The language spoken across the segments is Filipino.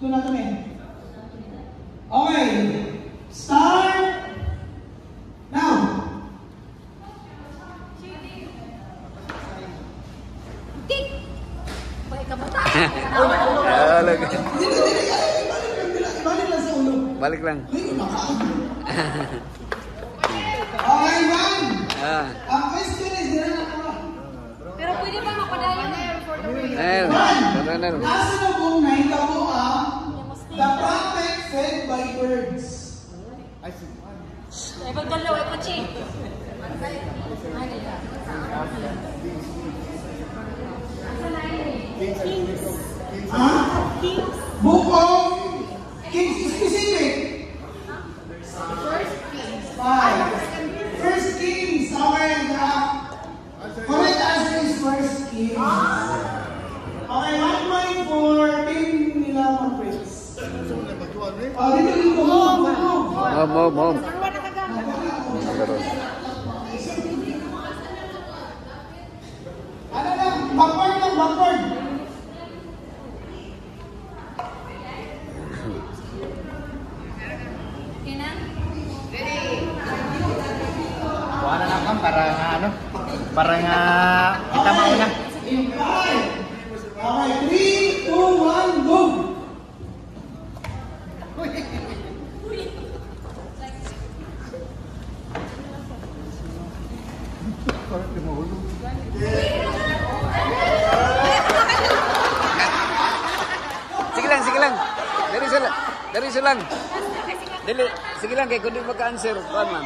Ito na kami. Okay. Start. Now. Tik! Balik ka ba? Balik lang sa ulo. Balik lang. Okay, man. Ang question is, dito na ako. Pero pwede ba mapadala na for the rain? Man, nasa na kong nahitabo ang the prophet fed by birds. Ay, pagdalaw, ay pachi. Book of Kings specific. First Kings. Okay, the correct answer is First Kings. Okay, 1 point for Team nila Montrez. Dito. Mom. Ano lang, backward. Okay na? Kuha na lang para nga ano? Para nga kita mauna. Okay, 3, 2, 1, go! Sige lang. Dari lang. Dili, sige lang kay kundi maka-answer. Kuan man.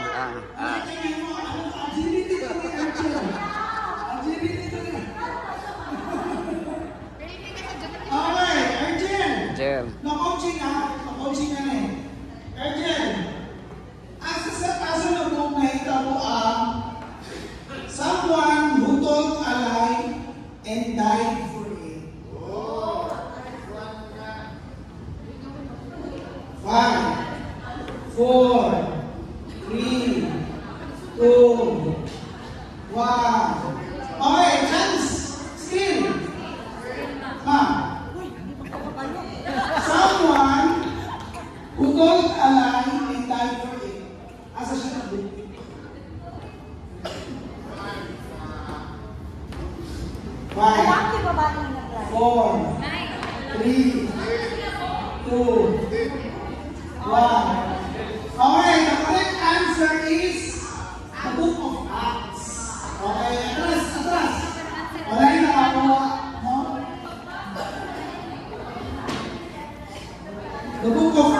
Okay, Arjen. Jel. Na-coaching na eh. Arjen, asa na kung nahitabo ang someone who told a lie and died for it. 5, 4, 3, 2, 1. Okay, chance. Skill. Someone who told a lie and died for it. Asa siya nag-book? 5, 4, 3, 2, 1. Okay, the correct answer is the Book of Acts. Okay, atras. Wala yung nakakuha. No? The Book of